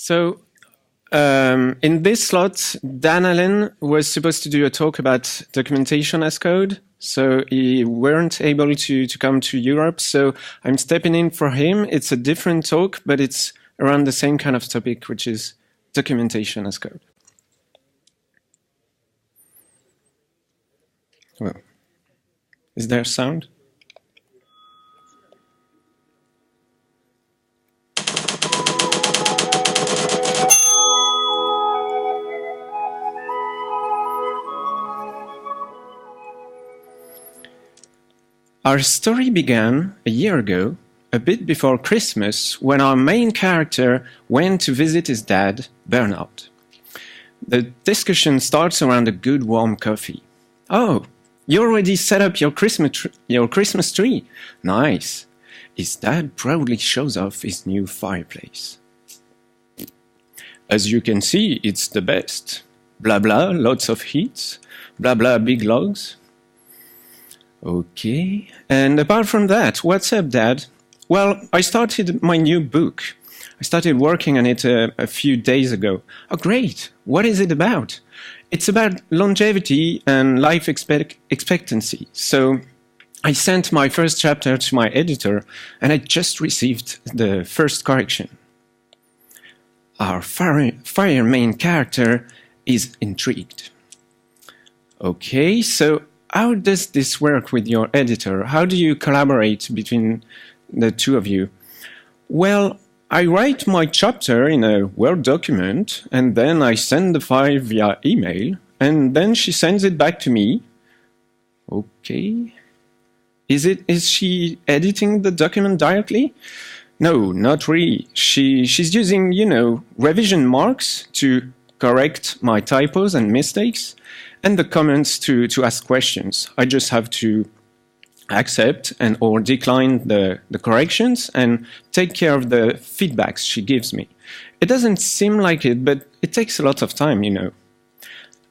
So in this slot, Dan Allen was supposed to do a talk about documentation as code. So he weren't able to come to Europe. So I'm stepping in for him. It's a different talk, but it's around the same kind of topic, which is documentation as code. Well, is there sound? Our story began a year ago, a bit before Christmas, when our main character went to visit his dad, Bernard. The discussion starts around a good warm coffee. Oh, you already set up your Christmas tree? Nice. His dad proudly shows off his new fireplace. As you can see, it's the best. Blah blah, lots of heat. Blah blah, big logs. Okay, and apart from that, what's up, Dad? Well, I started my new book. I started working on it a few days ago. Oh, great. What is it about? It's about longevity and life expectancy. So I sent my first chapter to my editor, and I just received the first correction. Our fire main character is intrigued. Okay, so how does this work with your editor? How do you collaborate between the two of you? Well, I write my chapter in a Word document, and then I send the file via email, and then she sends it back to me. Okay. Is she editing the document directly? No, not really. She's using, revision marks to correct my typos and mistakes, and the comments to ask questions. I just have to accept and or decline the corrections and take care of the feedbacks she gives me. It doesn't seem like it, but it takes a lot of time,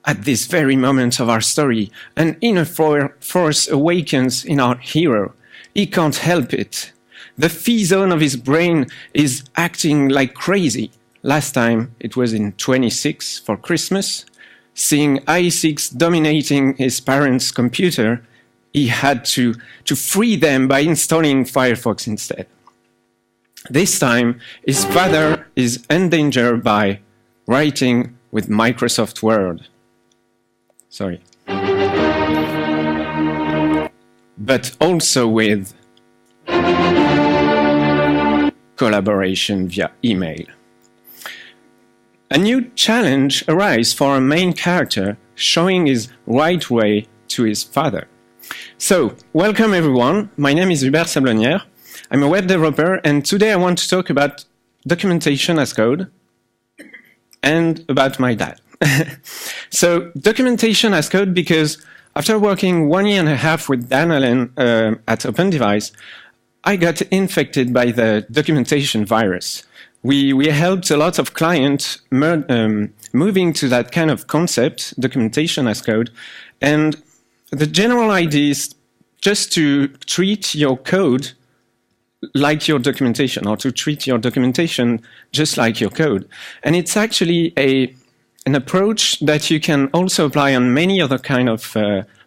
At this very moment of our story, an inner force awakens in our hero. He can't help it. The phi zone of his brain is acting like crazy. Last time it was in 26 for Christmas. Seeing i6 dominating his parents' computer, he had to free them by installing Firefox instead. This time, his father is endangered by writing with Microsoft Word. Sorry. But also with collaboration via email. A new challenge arises for our main character, showing his right way to his father. So, welcome everyone. My name is Hubert Sablonnière. I'm a web developer, and today I want to talk about documentation as code and about my dad. So, documentation as code because after working 1.5 years with Dan Allen at OpenDevice, I got infected by the documentation virus. We helped a lot of clients moving to that kind of concept, documentation as code, and the general idea is just to treat your code like your documentation, or to treat your documentation just like your code. And it's actually an approach that you can also apply on many other kind of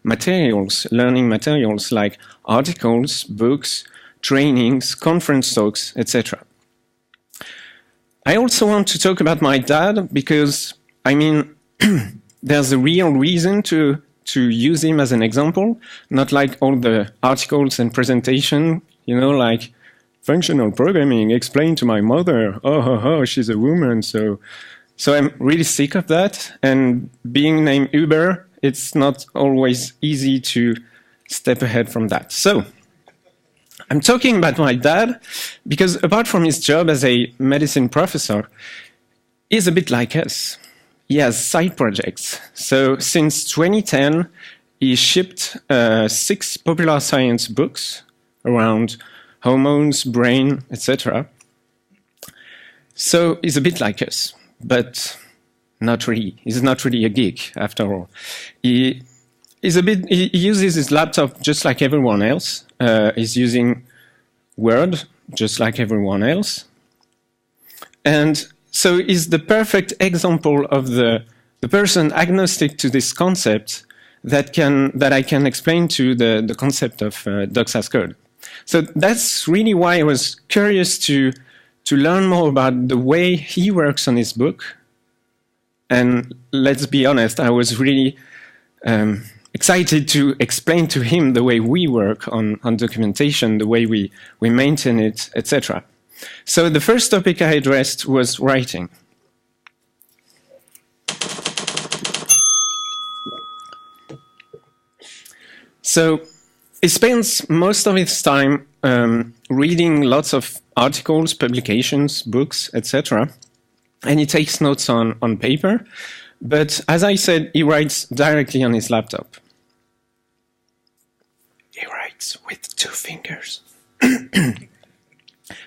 materials, learning materials like articles, books, trainings, conference talks, etc. I also want to talk about my dad because, there's a real reason to use him as an example, not like all the articles and presentation, like functional programming explained to my mother. Oh, she's a woman, so I'm really sick of that. And being named Hubert, it's not always easy to step ahead from that. So I'm talking about my dad because apart from his job as a medicine professor, he's a bit like us. He has side projects. So since 2010, he shipped 6 popular science books around hormones, brain, etc. So he's a bit like us, but not really. He's not really a geek, after all. He uses his laptop just like everyone else. He's using Word just like everyone else. And so is the perfect example of the person agnostic to this concept that I can explain to the concept of docs as code. So that's really why I was curious to learn more about the way he works on his book. And let's be honest, I was really excited to explain to him the way we work on documentation, the way we maintain it, etc. So the first topic I addressed was writing. So he spends most of his time reading lots of articles, publications, books, etc. And he takes notes on paper. But as I said, he writes directly on his laptop. He writes with 2 fingers.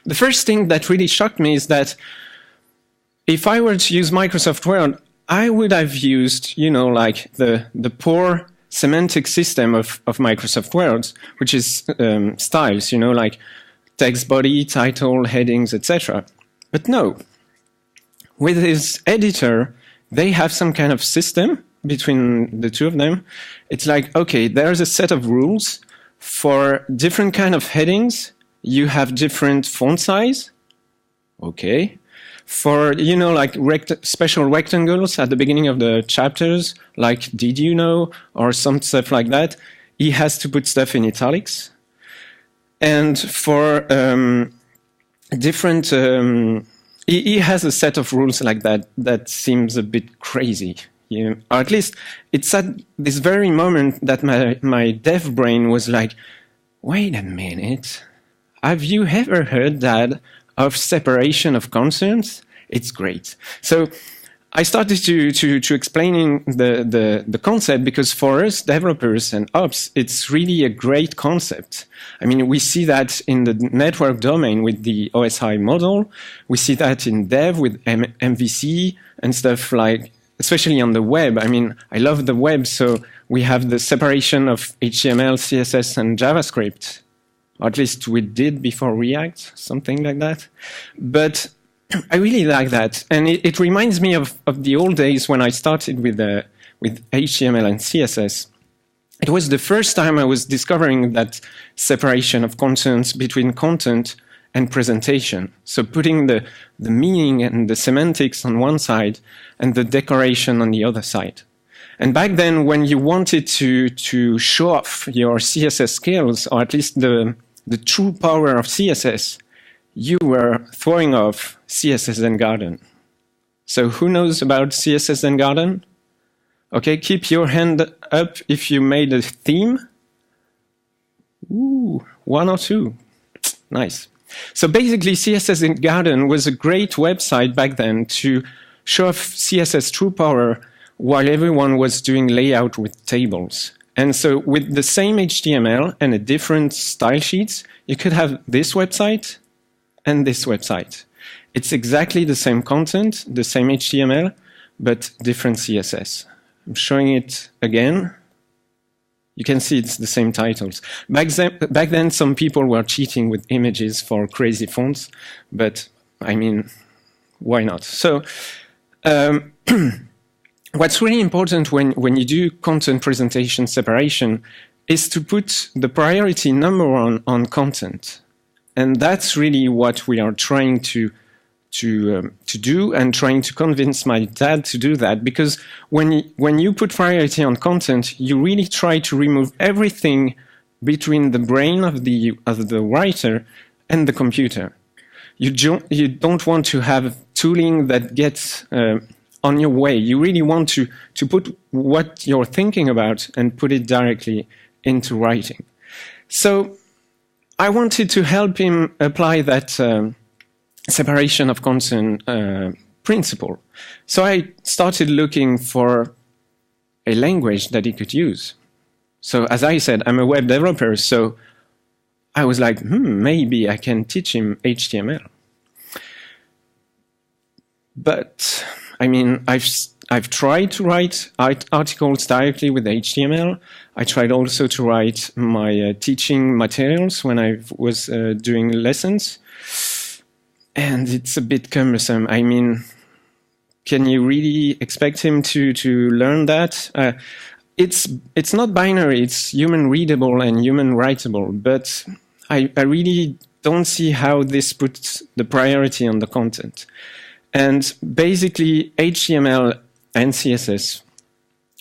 The first thing that really shocked me is that if I were to use Microsoft Word, I would have used, you know, like the poor semantic system of Microsoft Word, which is styles, you know, like text body, title, headings, etc. But no, with his editor, they have some kind of system between the two of them. It's like, okay, there's a set of rules for different kind of headings. You have different font size. Okay. For, you know, like special rectangles at the beginning of the chapters, like did you know, or some stuff like that, he has to put stuff in italics. And for different, he has a set of rules like that that seems a bit crazy. You know? Or at least it's at this very moment that my dev brain was like, wait a minute, have you ever heard that of separation of concerns? It's great. So I started to explaining the concept, because for us developers and ops, it's really a great concept. I mean, we see that in the network domain with the OSI model. We see that in dev with MVC and stuff, like, especially on the web. I mean, I love the web, so we have the separation of HTML, CSS, and JavaScript. Or at least we did before React, something like that. But I really like that. And it reminds me of the old days when I started with HTML and CSS. It was the first time I was discovering that separation of concerns between content and presentation. So putting the meaning and the semantics on one side and the decoration on the other side. And back then, when you wanted to show off your CSS skills, or at least the true power of CSS, you were throwing off CSS and Garden. So who knows about CSS and Garden? Okay, keep your hand up if you made a theme. Ooh, 1 or 2. Nice. So basically, CSS and Garden was a great website back then to show off CSS true power while everyone was doing layout with tables. And so with the same HTML and a different style sheets, you could have this website and this website. It's exactly the same content, the same HTML, but different CSS. I'm showing it again. You can see it's the same titles. Back then, some people were cheating with images for crazy fonts, but I mean, why not? So what's really important when you do content presentation separation is to put the priority number 1 on content. And that's really what we are trying to do, and trying to convince my dad to do that. Because when you put priority on content, you really try to remove everything between the brain of the writer and the computer. You don't want to have tooling that gets on your way. You really want to put what you're thinking about and put it directly into writing. So I wanted to help him apply that separation of concern principle. So I started looking for a language that he could use. So as I said, I'm a web developer, so I was like, maybe I can teach him HTML. But I mean, I've tried to write articles directly with HTML. I tried also to write my teaching materials when I was doing lessons. And it's a bit cumbersome. I mean, can you really expect him to learn that? It's not binary, it's human readable and human writable, but I really don't see how this puts the priority on the content. And basically, HTML and CSS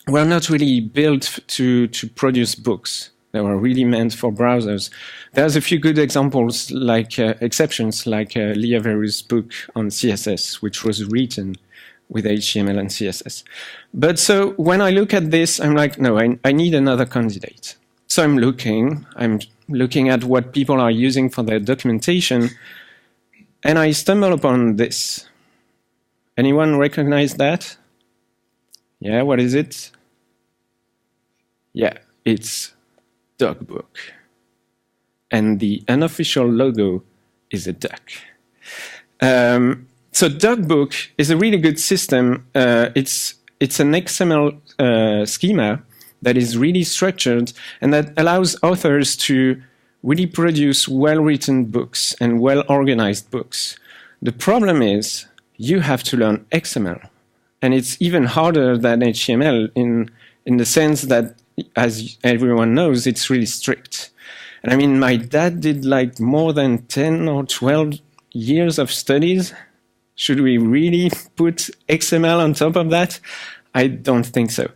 were not really built to produce books. They were really meant for browsers. There's a few good examples, like exceptions, like Leah Veru's book on CSS, which was written with HTML and CSS. But so when I look at this, I'm like, no, I need another candidate. So I'm looking at what people are using for their documentation, and I stumble upon this. Anyone recognize that? Yeah, what is it? Yeah, it's DocBook. And the unofficial logo is a duck. So DocBook is a really good system. It's an XML schema that is really structured and that allows authors to really produce well-written books and well-organized books. The problem is you have to learn XML. And it's even harder than HTML in the sense that, as everyone knows, it's really strict. And I mean, my dad did like more than 10 or 12 years of studies. Should we really put XML on top of that? I don't think so.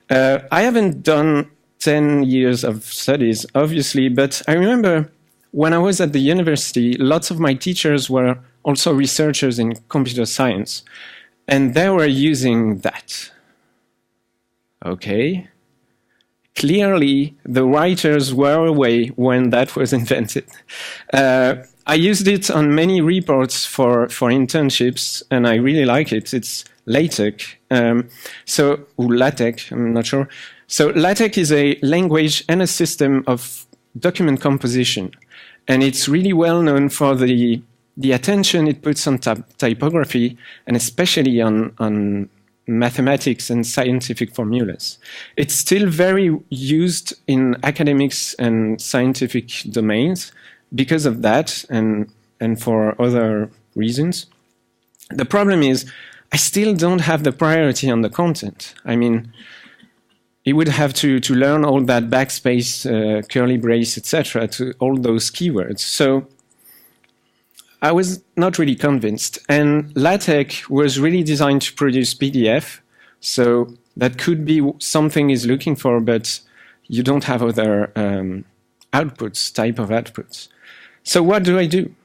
I haven't done 10 years of studies, obviously, but I remember when I was at the university, lots of my teachers were also researchers in computer science, and they were using that. Okay. Clearly, the writers were away when that was invented. I used it on many reports for internships, and I really like it. It's LaTeX, or LaTeX, I'm not sure. So LaTeX is a language and a system of document composition, and it's really well known for the attention it puts on typography, and especially on mathematics and scientific formulas. It's still very used in academics and scientific domains because of that and for other reasons. The problem is I still don't have the priority on the content. I mean, you would have to learn all that backspace, curly brace, etc., to all those keywords. So I was not really convinced. And LaTeX was really designed to produce PDF. So that could be something he's looking for, but you don't have other outputs, type of outputs. So what do I do?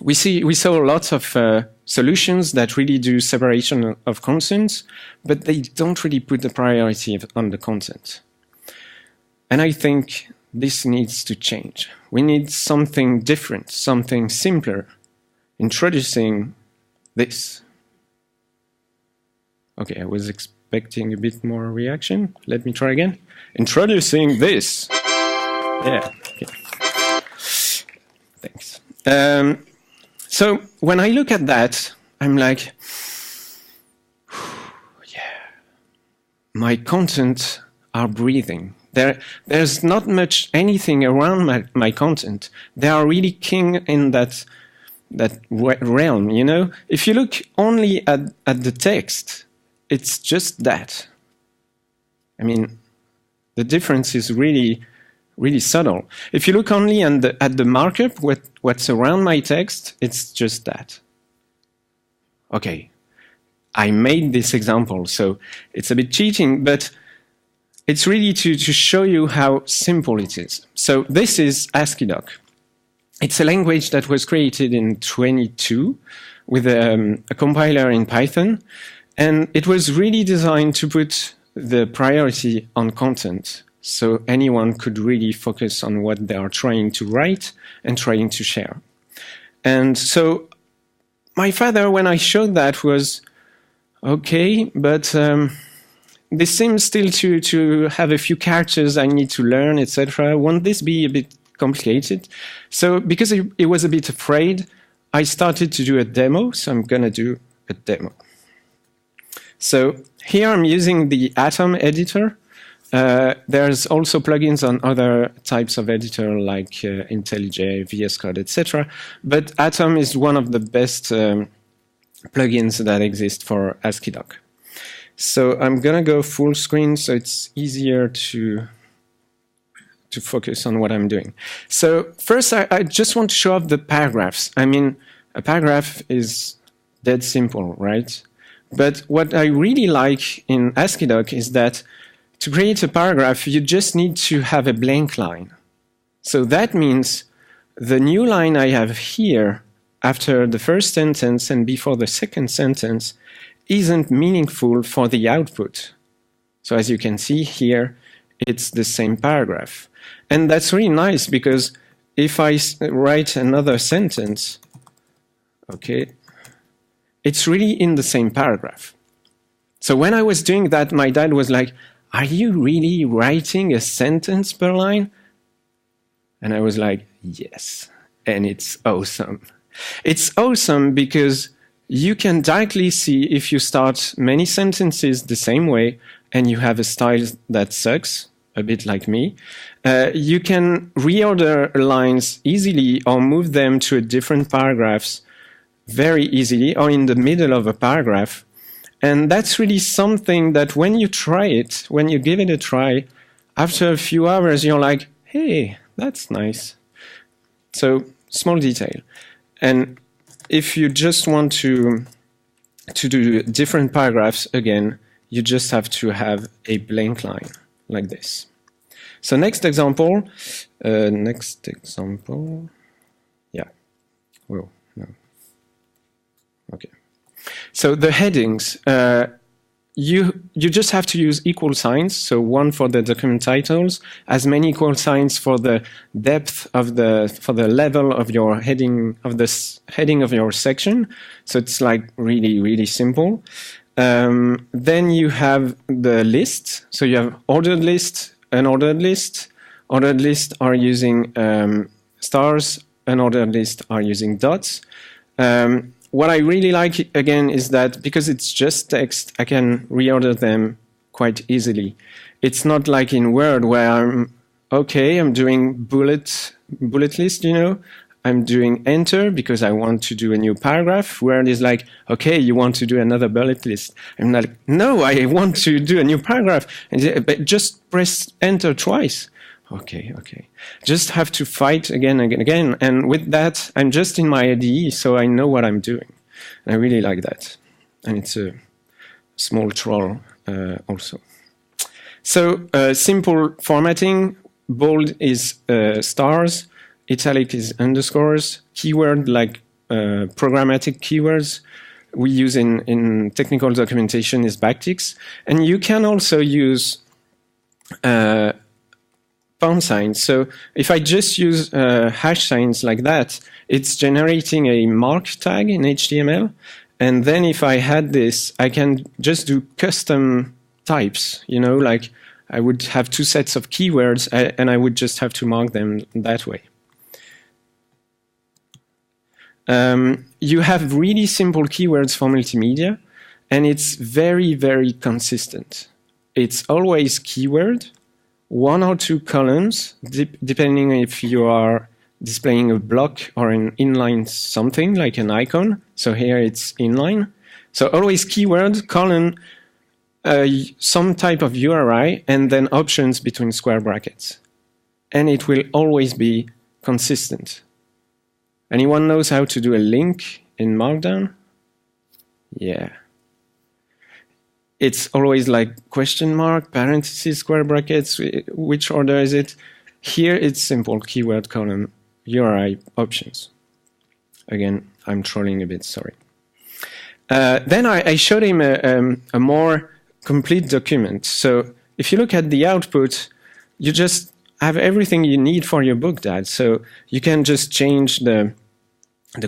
We saw lots of solutions that really do separation of concerns, but they don't really put the priority on the content. And I think this needs to change. We need something different, something simpler, introducing this. Okay, I was expecting a bit more reaction. Let me try again. Introducing this. Yeah, okay. Thanks. So when I look at that, I'm like, yeah, my content are breathing. There's not much anything around my content. They are really king in that realm, you know? If you look only at the text, it's just that. I mean, the difference is really, really subtle. If you look only at the markup, what's around my text, it's just that. Okay, I made this example, so it's a bit cheating, but it's really to show you how simple it is. So this is AsciiDoc. It's a language that was created in 2022 with a compiler in Python, and it was really designed to put the priority on content, so anyone could really focus on what they are trying to write and trying to share. And so my father, when I showed that, was, okay, but this seems still to have a few characters I need to learn, etc. Won't this be a bit complicated? So because he was a bit afraid, I started to do a demo, so I'm going to do a demo. So here I'm using the Atom editor. There's also plugins on other types of editor like IntelliJ, VS Code, etc. But Atom is one of the best plugins that exist for AsciiDoc. So I'm gonna go full screen so it's easier to focus on what I'm doing. So first, I just want to show off the paragraphs. I mean, a paragraph is dead simple, right? But what I really like in AsciiDoc is that to create a paragraph, you just need to have a blank line. So that means the new line I have here after the first sentence and before the second sentence isn't meaningful for the output. So as you can see here, it's the same paragraph. And that's really nice because if I write another sentence, okay, it's really in the same paragraph. So when I was doing that, my dad was like, "Are you really writing a sentence per line?" And I was like, yes. And it's awesome. It's awesome because you can directly see if you start many sentences the same way and you have a style that sucks, a bit like me, you can reorder lines easily or move them to a different paragraphs very easily or in the middle of a paragraph. And that's really something that when you try it, when you give it a try, after a few hours, you're like, hey, that's nice. So small detail. And if you just want to do different paragraphs, again, you just have to have a blank line like this. So next example, yeah, whoa, no, okay. So the headings, you just have to use equal signs. So one for the document titles, as many equal signs for the depth of for the level of your heading of this heading of your section. So it's like really, really simple. Then you have the list. So you have ordered list, unordered list. Ordered list are using stars, unordered list are using dots. What I really like, again, is that because it's just text, I can reorder them quite easily. It's not like in Word where I'm doing bullet list, you know. I'm doing enter because I want to do a new paragraph. Word is like, okay, you want to do another bullet list. I'm like, no, I want to do a new paragraph. But just press enter twice. Okay. Just have to fight again. And with that, I'm just in my IDE, so I know what I'm doing. And I really like that. And it's a small troll also. So simple formatting. Bold is stars. Italic is underscores. Keyword like programmatic keywords we use in technical documentation is backticks. And you can also use pound signs. So if I just use hash signs like that, it's generating a mark tag in HTML. And then if I had this, I can just do custom types, you know, like I would have two sets of keywords and I would just have to mark them that way. You have really simple keywords for multimedia, and it's very, very consistent. It's always keyword, one or two columns, depending if you are displaying a block or an inline something like an icon. So here it's inline. So always keyword, column, some type of URI, and then options between square brackets. And it will always be consistent. Anyone knows how to do a link in Markdown? Yeah. It's always like question mark, parentheses, square brackets. Which order is it? Here it's simple, keyword, column, URI, options. Again, I'm trolling a bit, sorry. Then I showed him a more complete document. So if you look at the output, you just have everything you need for your book, Dad. So you can just change the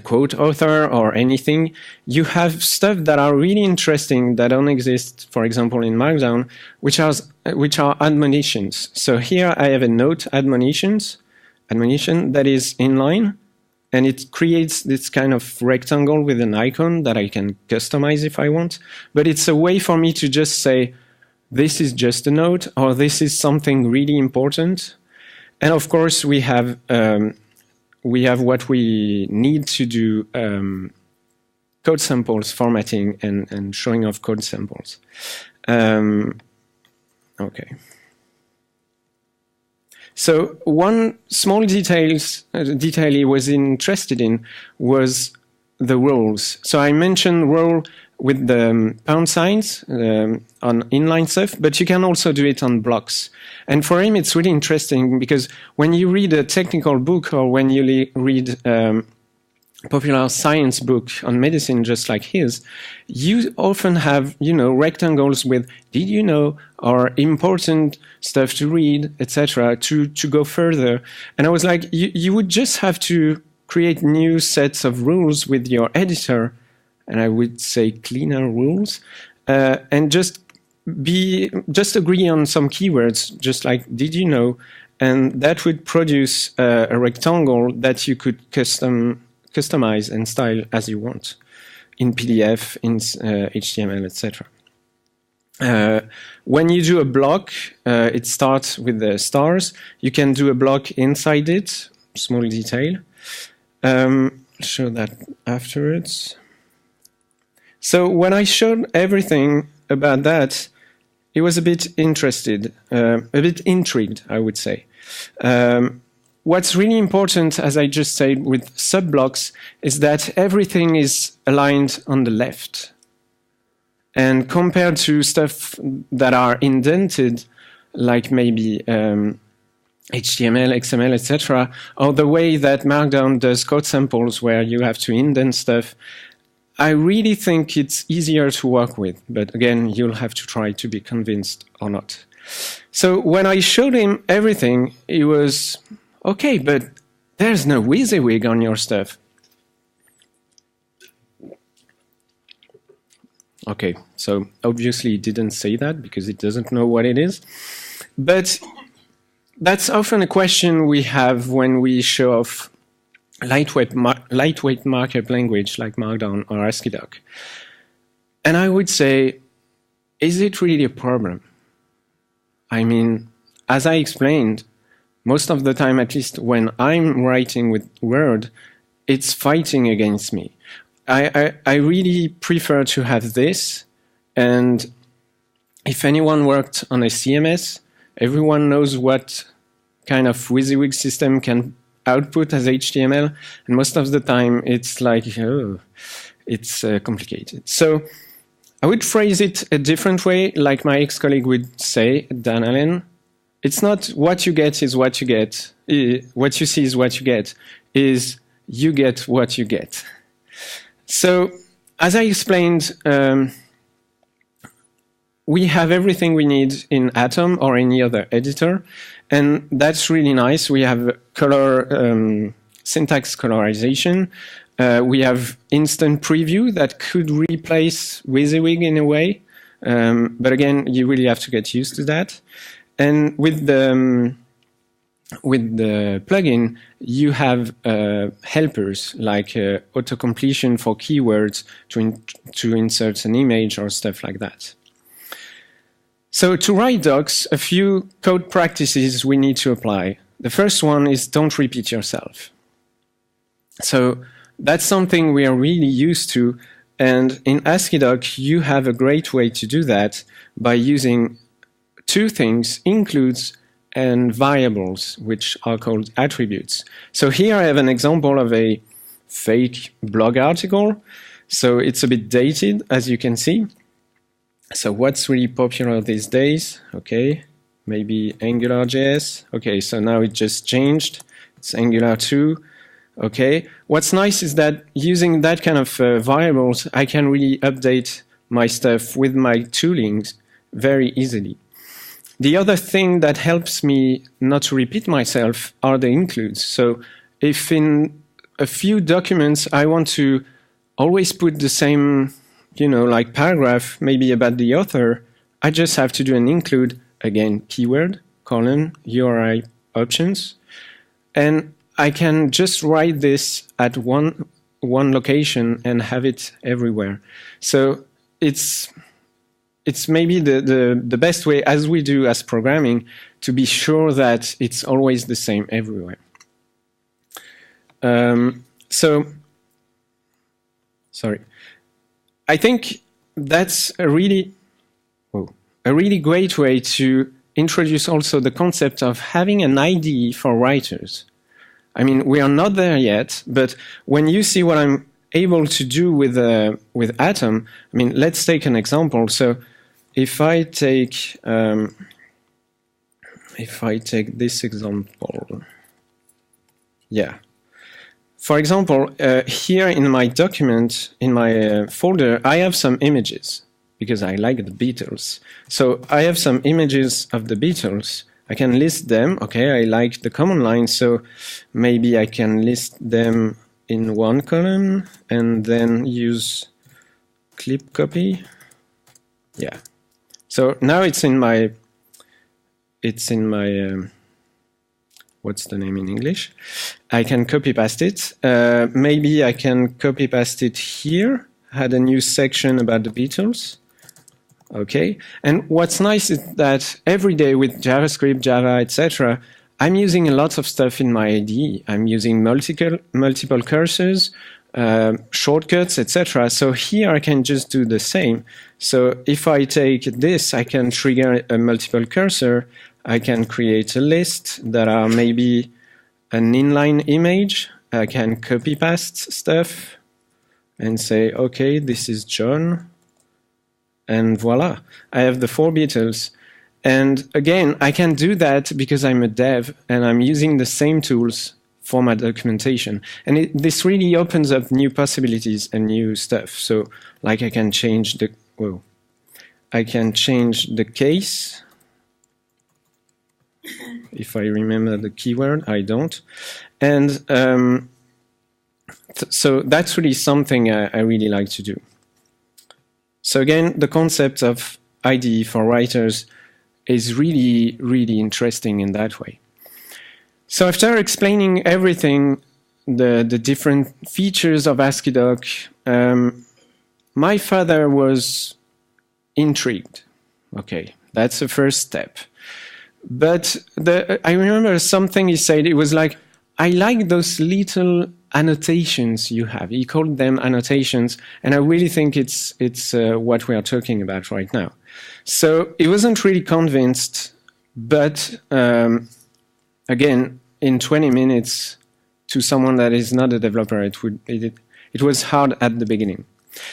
quote author or anything. You have stuff that are really interesting that don't exist, for example, in Markdown, which are admonitions. So here I have a note admonition that is inline, and it creates this kind of rectangle with an icon that I can customize if I want. But it's a way for me to just say, this is just a note, or this is something really important. And of course, we have what we need to do code samples formatting and showing off code samples. Okay. So one small detail he was interested in was the roles. So I mentioned role with the pound signs on inline stuff, but you can also do it on blocks. And for him, it's really interesting because when you read a technical book or when you read popular science book on medicine, just like his, you often have, rectangles with "did you know" or important stuff to read, etc. to go further. And I was like, you would just have to create new sets of rules with your editor, and I would say cleaner rules, and just agree on some keywords, just like "did you know," and that would produce a rectangle that you could customize and style as you want in PDF, in HTML, etc. When you do a block, it starts with the stars. You can do a block inside it, small detail. Show that afterwards. So when I showed everything about that, he was a bit interested, a bit intrigued, I would say. What's really important, as I just said, with subblocks is that everything is aligned on the left. And compared to stuff that are indented, like maybe HTML, XML, etc., or the way that Markdown does code samples where you have to indent stuff, I really think it's easier to work with. But again, you'll have to try to be convinced or not. So when I showed him everything, he was, okay, but there's no WYSIWYG on your stuff. Okay, so obviously he didn't say that because he doesn't know what it is. But that's often a question we have when we show off lightweight markup language like Markdown or AsciiDoc. And I would say, is it really a problem? I mean, as I explained, most of the time, at least when I'm writing with Word, it's fighting against me. I really prefer to have this, and if anyone worked on a CMS, everyone knows what kind of WYSIWYG system can output as HTML, and most of the time it's like, oh, it's complicated. So I would phrase it a different way, like my ex-colleague would say, Dan Allen. It's not what you get is what you get. What you see is what you get. Is you get what you get. So, as I explained, we have everything we need in Atom or any other editor, and that's really nice. We have color, syntax colorization. We have instant preview that could replace WYSIWYG in a way, but again, you really have to get used to that. And with the plugin, you have helpers like auto-completion for keywords to insert an image or stuff like that. So to write docs, a few code practices we need to apply. The first one is don't repeat yourself. So that's something we are really used to, and in AsciiDoc, you have a great way to do that by using two things, includes and variables, which are called attributes. So here I have an example of a fake blog article. So it's a bit dated, as you can see. So what's really popular these days? Okay, maybe AngularJS. Okay, so now it just changed. It's Angular 2. Okay, what's nice is that using that kind of variables, I can really update my stuff with my toolings very easily. The other thing that helps me not to repeat myself are the includes. So if in a few documents I want to always put the same, like paragraph, maybe about the author, I just have to do an include, again, keyword, colon, URI options, and I can just write this at one location and have it everywhere. So it's maybe the best way, as we do as programming, to be sure that it's always the same everywhere. So Sorry. I think that's a really great way to introduce also the concept of having an IDE for writers. I mean, we are not there yet, but when you see what I'm able to do with Atom, I mean, let's take an example. So if I take this example, yeah. For example, here in my document, in my folder, I have some images because I like the Beatles. So I have some images of the Beatles. I can list them. Okay, I like the command line, so maybe I can list them in one column and then use clip copy. Yeah. So now it's in my what's the name in English? I can copy paste it. Maybe I can copy paste it here. Had a new section about the Beatles. Okay. And what's nice is that every day with JavaScript, Java, etc., I'm using a lot of stuff in my IDE. I'm using multiple cursors, shortcuts, etc. So here I can just do the same. So if I take this, I can trigger a multiple cursor. I can create a list that are maybe an inline image. I can copy paste stuff and say, okay, this is John. And voila, I have the 4 Beatles. And again, I can do that because I'm a dev and I'm using the same tools for my documentation. And this really opens up new possibilities and new stuff. So like I can change the, case. If I remember the keyword, I don't. And so that's really something I really like to do. So again, the concept of IDE for writers is really, really interesting in that way. So after explaining everything, the different features of AsciiDoc, my father was intrigued. Okay, that's the first step. But I remember something he said. It was like, I like those little annotations you have. He called them annotations, and I really think it's what we are talking about right now. So he wasn't really convinced, but again, in 20 minutes, to someone that is not a developer, it was hard at the beginning.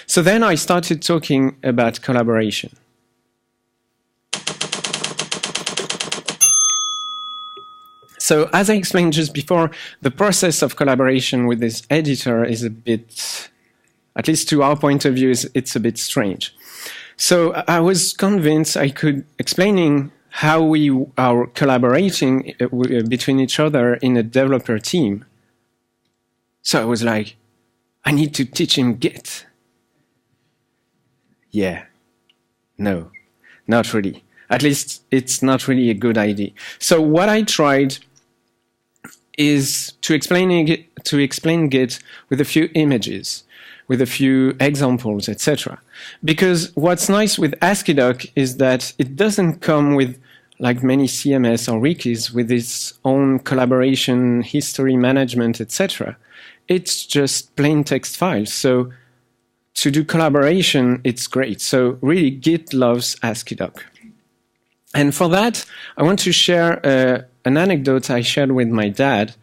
So then I started talking about collaboration. So as I explained just before, the process of collaboration with this editor is a bit, at least to our point of view, it's a bit strange. So I was convinced I could explaining how we are collaborating between each other in a developer team. So I was like, I need to teach him Git. Yeah, no, not really. At least it's not really a good idea. So what I tried is to explain Git with a few images, with a few examples, etc. Because what's nice with AsciiDoc is that it doesn't come with, like many CMS or wikis, with its own collaboration, history management, etc. It's just plain text files. So to do collaboration, it's great. So really, Git loves AsciiDoc. And for that, I want to share an anecdote I shared with my dad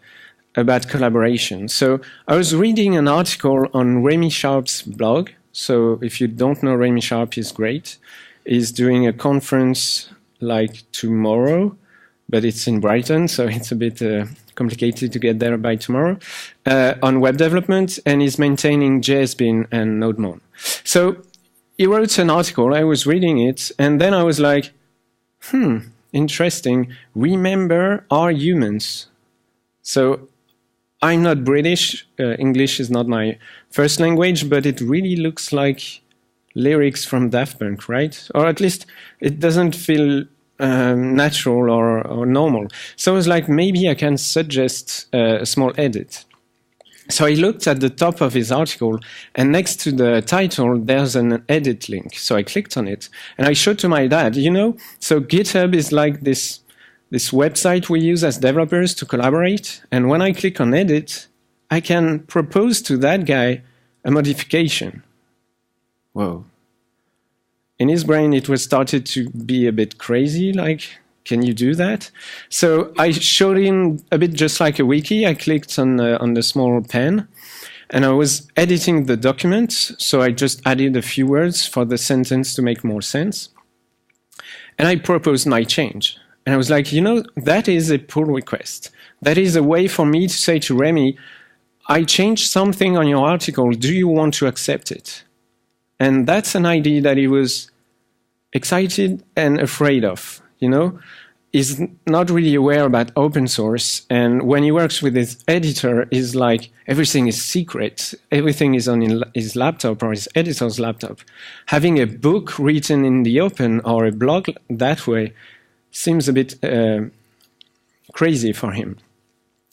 about collaboration. So I was reading an article on Remy Sharp's blog. So if you don't know, Remy Sharp, he's great. He's doing a conference like tomorrow, but it's in Brighton, so it's a bit complicated to get there by tomorrow, on web development, and he's maintaining JSBin and NodeMon. So he wrote an article, I was reading it, and then I was like, interesting. Remember, are humans. So I'm not British. English is not my first language, but it really looks like lyrics from Daft Punk, right? Or at least it doesn't feel natural or normal. So I was like, maybe I can suggest a small edit. So I looked at the top of his article, and next to the title, there's an edit link. So I clicked on it, and I showed to my dad, so GitHub is like this website we use as developers to collaborate. And when I click on edit, I can propose to that guy a modification. Whoa. In his brain, it was started to be a bit crazy, like, can you do that? So I showed him a bit just like a wiki. I clicked on the small pen, and I was editing the document, so I just added a few words for the sentence to make more sense. And I proposed my change. And I was like, you know, that is a pull request. That is a way for me to say to Remy, I changed something on your article. Do you want to accept it? And that's an idea that he was excited and afraid of, you know? He's not really aware about open source. And when he works with his editor, he's like, everything is secret. Everything is on his laptop or his editor's laptop. Having a book written in the open or a blog that way seems a bit crazy for him.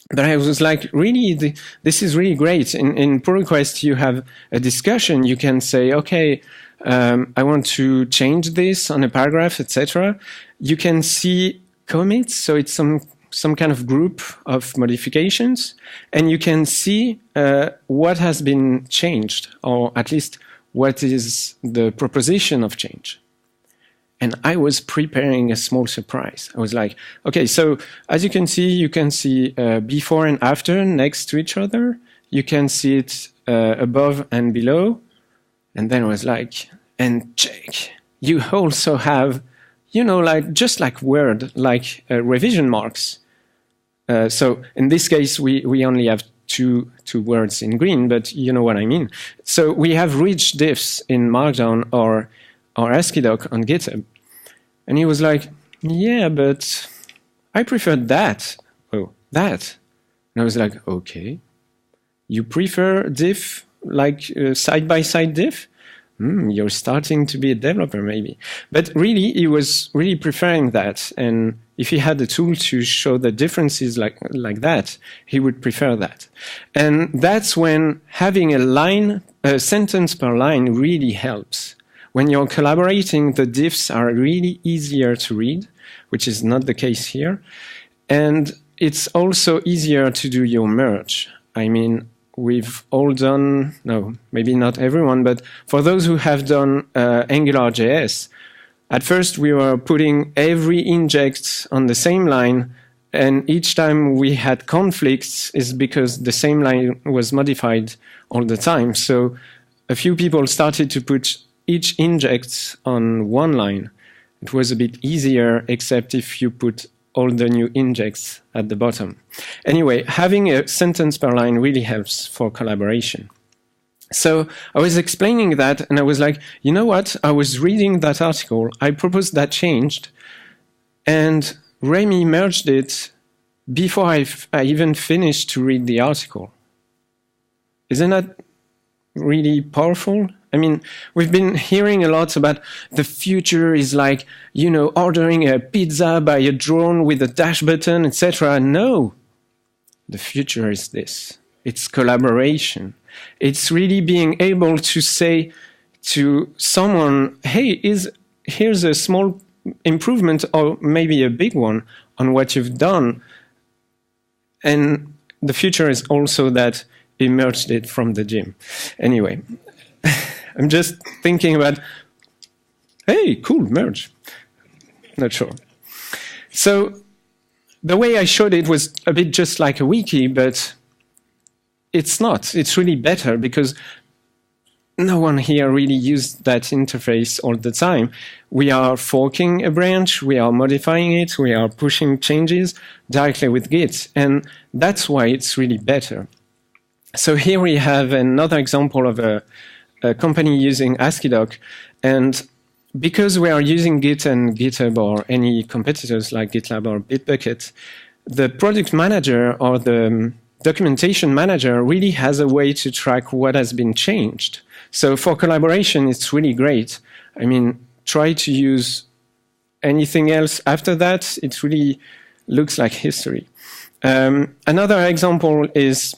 But I was like, really, this is really great. In pull request, you have a discussion. You can say, okay, I want to change this on a paragraph, etc. You can see commits, so it's some kind of group of modifications, and you can see what has been changed, or at least what is the proposition of change. And I was preparing a small surprise. I was like, okay, so as you can see before and after next to each other. You can see it above and below. And then I was like, and check. You also have, you know, like just like Word, like revision marks. So in this case, we only have two words in green, but you know what I mean. So we have rich diffs in Markdown or AsciiDoc on GitHub. And he was like, yeah, but I prefer that. Oh, that. And I was like, okay. You prefer diff, like side-by-side diff? You're starting to be a developer, maybe. But really, he was really preferring that. And if he had a tool to show the differences like that, he would prefer that. And that's when having a sentence per line really helps. When you're collaborating, the diffs are really easier to read, which is not the case here. And it's also easier to do your merge. I mean, we've all done, no, maybe not everyone, but for those who have done AngularJS, at first we were putting every inject on the same line, and each time we had conflicts is because the same line was modified all the time. So a few people started to put each inject on one line. It was a bit easier, except if you put all the new injects at the bottom. Anyway, having a sentence per line really helps for collaboration. So I was explaining that, and I was like, you know what? I was reading that article. I proposed that changed, and Remy merged it before I even finished to read the article. Isn't that really powerful? I mean, we've been hearing a lot about the future is like, you know, ordering a pizza by a drone with a dash button, etc. No, the future is this. It's collaboration. It's really being able to say to someone, hey, here's a small improvement or maybe a big one on what you've done. And the future is also that he merged it from the gym. Anyway. I'm just thinking about, hey, cool, merge. Not sure. So the way I showed it was a bit just like a wiki, but it's not. It's really better because no one here really used that interface all the time. We are forking a branch, we are modifying it, we are pushing changes directly with Git, and that's why it's really better. So here we have another example of a company using AsciiDoc, and because we are using Git and GitHub or any competitors like GitLab or Bitbucket, the product manager or the documentation manager really has a way to track what has been changed. So for collaboration, it's really great. I mean, try to use anything else after that. It really looks like history. Another example is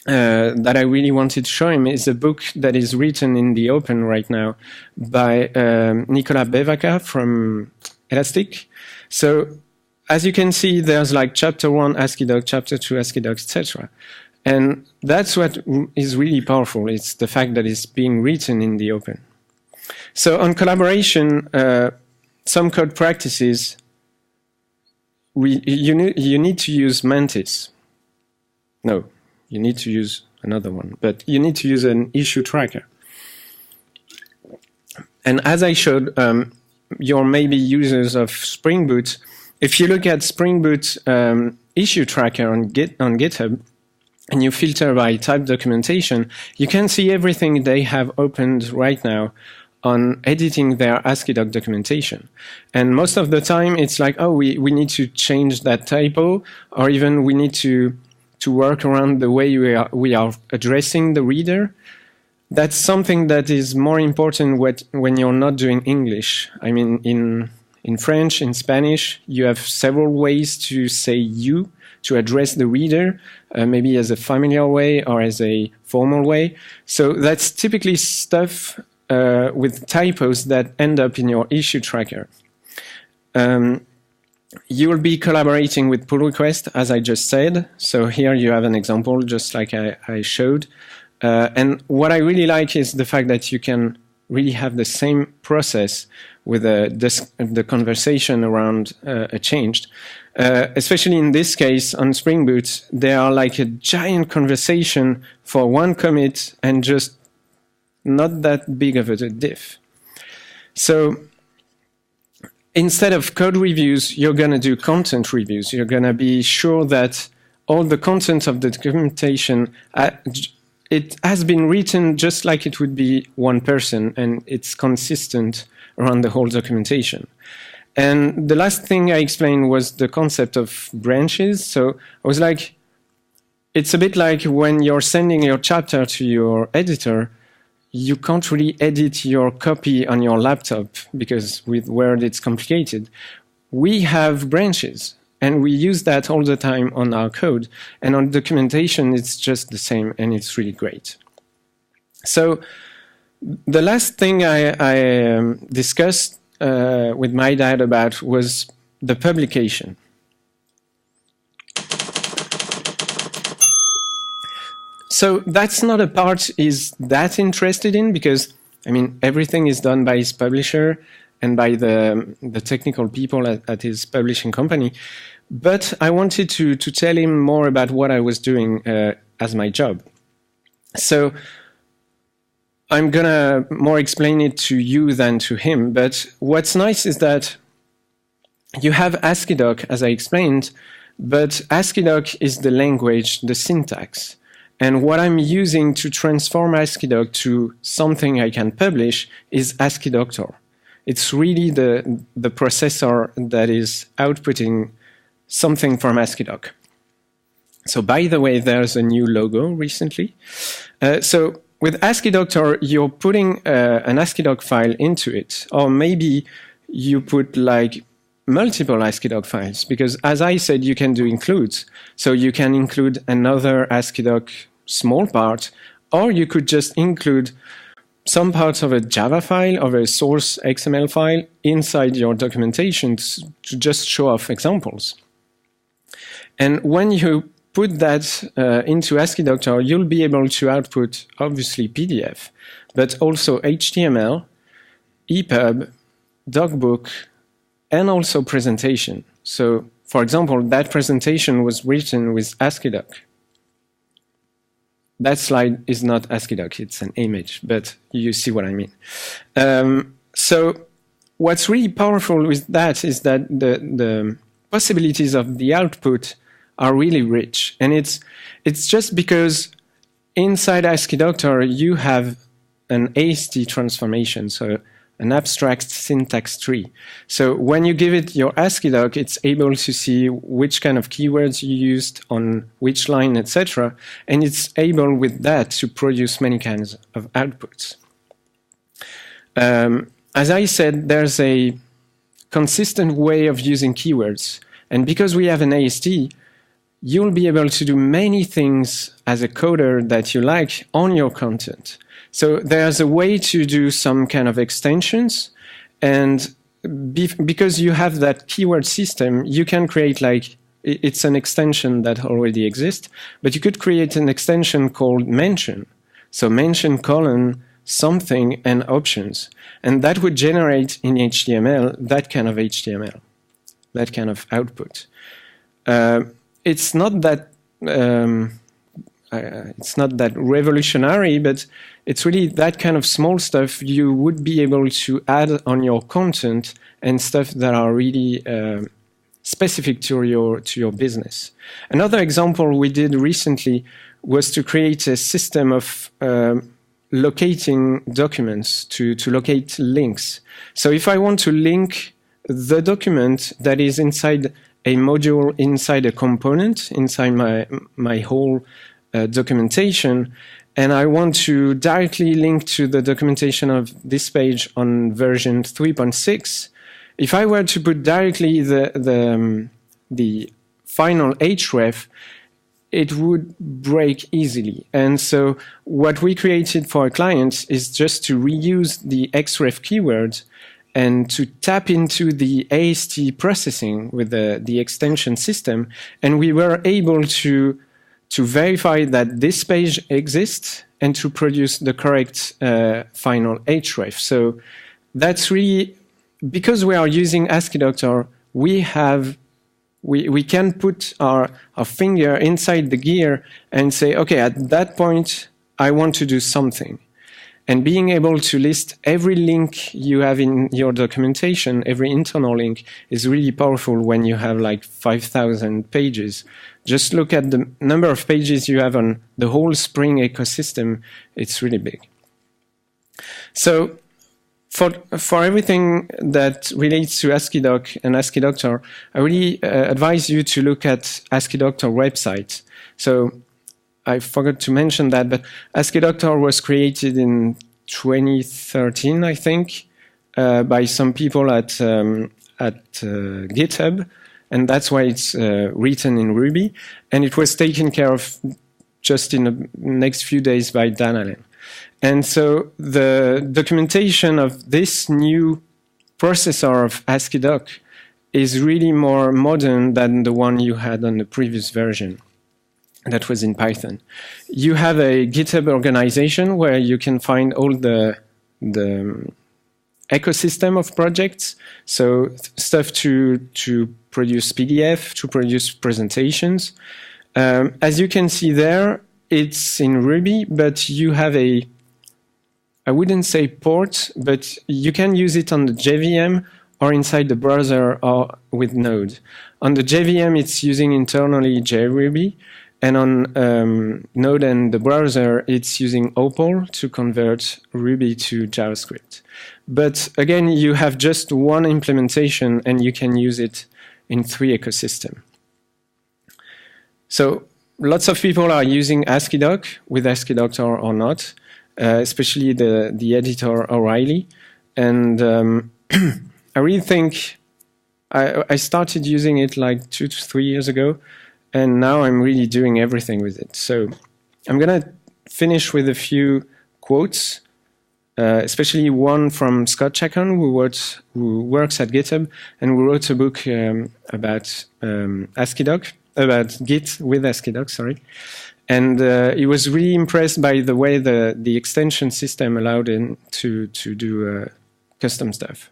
that I really wanted to show him is a book that is written in the open right now by Nicolas Bevaca from Elastic. So as you can see, there's like chapter 1 AsciiDoc, chapter 2 AsciiDoc, etc. And that's what is really powerful. It's the fact that it's being written in the open. So on collaboration, some code practices, you need to use Mantis. No, you need to use another one, but you need to use an issue tracker. And as I showed, you're maybe users of Spring Boot. If you look at Spring Boot issue tracker on GitHub, and you filter by type documentation, you can see everything they have opened right now on editing their AsciiDoc documentation. And most of the time, it's like, oh, we need to change that typo, or even we need to work around the way we are addressing the reader. That's something that is more important when you're not doing English. I mean, in French, in Spanish, you have several ways to say you, to address the reader, maybe as a familiar way or as a formal way. So that's typically stuff with typos that end up in your issue tracker. You will be collaborating with pull request, as I just said. So here you have an example, just like I showed. And what I really like is the fact that you can really have the same process with the conversation around a change. Especially in this case, on Spring Boot, they are like a giant conversation for one commit and just not that big of a diff. So instead of code reviews, you're going to do content reviews. You're going to be sure that all the content of the documentation, it has been written just like it would be one person, and it's consistent around the whole documentation. And the last thing I explained was the concept of branches. So I was like, it's a bit like when you're sending your chapter to your editor, you can't really edit your copy on your laptop because with Word it's complicated. We have branches, and we use that all the time on our code. And on documentation, it's just the same, and it's really great. So the last thing I discussed with my dad about was the publication. So that's not a part he's that interested in because, I mean, everything is done by his publisher and by the technical people at his publishing company. But I wanted to tell him more about what I was doing as my job. So I'm going to more explain it to you than to him. But what's nice is that you have AsciiDoc, as I explained, but AsciiDoc is the language, the syntax. And what I'm using to transform AsciiDoc to something I can publish is AsciiDoctor. It's really the processor that is outputting something from AsciiDoc. So by the way, there's a new logo recently. So with AsciiDoctor, you're putting an AsciiDoc file into it. Or maybe you put like multiple AsciiDoc files, because as I said, you can do includes. So you can include another AsciiDoc small part, or you could just include some parts of a Java file or a source XML file inside your documentation to just show off examples. And when you put that into AsciiDoctor, you'll be able to output, obviously, PDF, but also HTML, EPUB, DocBook, and also presentation. So, for example, that presentation was written with AsciiDoc. That slide is not AsciiDoc, it's an image, but you see what I mean. So what's really powerful with that is that the possibilities of the output are really rich. And it's just because inside AsciiDoctor, you have an AST transformation, so an abstract syntax tree. So when you give it your AsciiDoc, it's able to see which kind of keywords you used on which line, etc. And it's able with that to produce many kinds of outputs. As I said, there's a consistent way of using keywords. And because we have an AST, you'll be able to do many things as a coder that you like on your content. So there's a way to do some kind of extensions, and because you have that keyword system, you can create like It's an extension that already exists, but you could create an extension called mention. So mention colon something and options. And that would generate in HTML that kind of HTML, that kind of output. It's not that revolutionary, but it's really that kind of small stuff you would be able to add on your content and stuff that are really specific to your business. Another example we did recently was to create a system of locating documents, to locate links. So if I want to link the document that is inside a module, inside a component, inside my whole documentation, and I want to directly link to the documentation of this page on version 3.6, if I were to put directly the final href, it would break easily. And so what we created for our clients is just to reuse the xref keyword and to tap into the AST processing with the extension system. And we were able to verify that this page exists and to produce the correct final href. So that's really, because we are using AsciiDoctor, we can put our finger inside the gear and say, okay, at that point, I want to do something. And being able to list every link you have in your documentation, every internal link, is really powerful when you have like 5,000 pages. Just look at the number of pages you have on the whole Spring ecosystem. It's really big. So for everything that relates to AsciiDoc and AsciiDoctor, I really advise you to look at AsciiDoctor website. So I forgot to mention that, but AsciiDoctor was created in 2013, I think, by some people at GitHub, and that's why it's written in Ruby, and it was taken care of just in the next few days by Dan Allen. And so the documentation of this new processor of AsciiDoc is really more modern than the one you had on the previous version. That was in Python. You have a GitHub organization where you can find all the ecosystem of projects. So stuff to produce PDF, to produce presentations. As you can see there, it's in Ruby, but you have I wouldn't say port, but you can use it on the JVM or inside the browser or with Node. On the JVM, it's using internally JRuby, and on Node and the browser, it's using Opal to convert Ruby to JavaScript. But again, you have just one implementation, and you can use it in 3 ecosystems. So lots of people are using AsciiDoc with AsciiDoctor or not. Especially the editor O'Reilly, and I really think I started using it like 2 to 3 years ago, and now I'm really doing everything with it. So I'm gonna finish with a few quotes, especially one from Scott Chacon, who works at GitHub, and who wrote a book about AsciiDoc, about Git with AsciiDoc, sorry. And he was really impressed by the way the extension system allowed him to do custom stuff.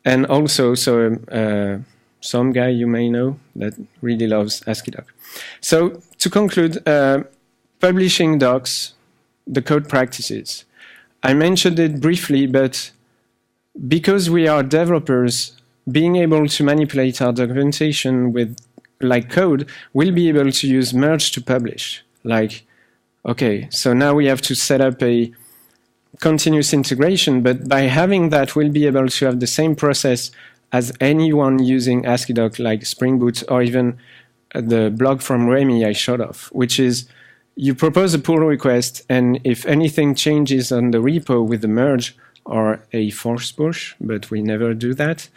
And also, some guy you may know that really loves AsciiDoc. So to conclude, publishing docs, the code practices. I mentioned it briefly, but because we are developers, being able to manipulate our documentation with like code, we'll be able to use merge to publish. Like, okay, so now we have to set up a continuous integration, but by having that, we'll be able to have the same process as anyone using AsciiDoc, like Spring Boot, or even the blog from Remy I showed off, which is you propose a pull request, and if anything changes on the repo with the merge or a force push, but we never do that,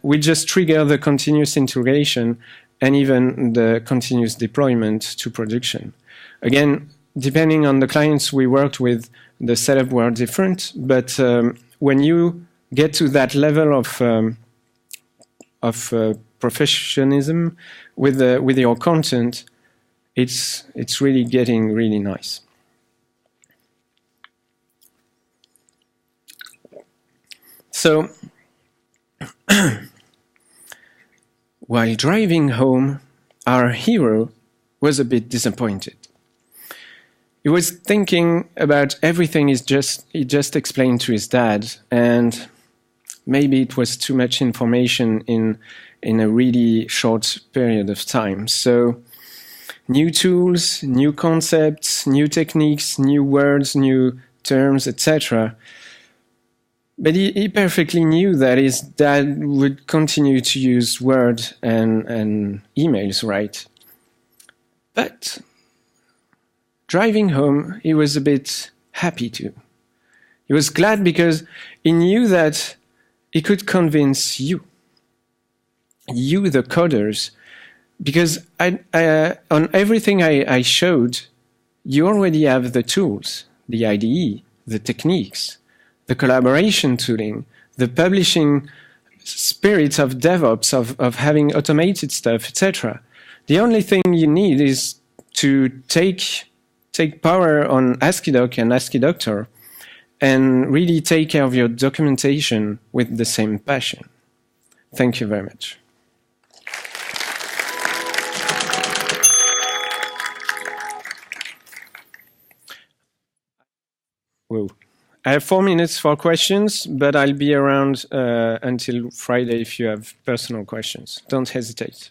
we just trigger the continuous integration and even the continuous deployment to production. Again, depending on the clients we worked with, the setup were different, but when you get to that level of professionalism with your content, it's really getting really nice. So, while driving home, our hero was a bit disappointed. He was thinking about everything he just explained to his dad, and maybe it was too much information in a really short period of time. So, new tools, new concepts, new techniques, new words, new terms, etc. But he perfectly knew that his dad would continue to use Word and emails, right? But driving home, he was a bit happy too. He was glad because he knew that he could convince you, the coders, because on everything I showed, you already have the tools, the IDE, the techniques, the collaboration tooling, the publishing spirit of DevOps, of having automated stuff, etc. The only thing you need is to take power on AsciiDoc and AsciiDoctor and really take care of your documentation with the same passion. Thank you very much. Whoa. I have 4 minutes for questions, but I'll be around until Friday if you have personal questions. Don't hesitate.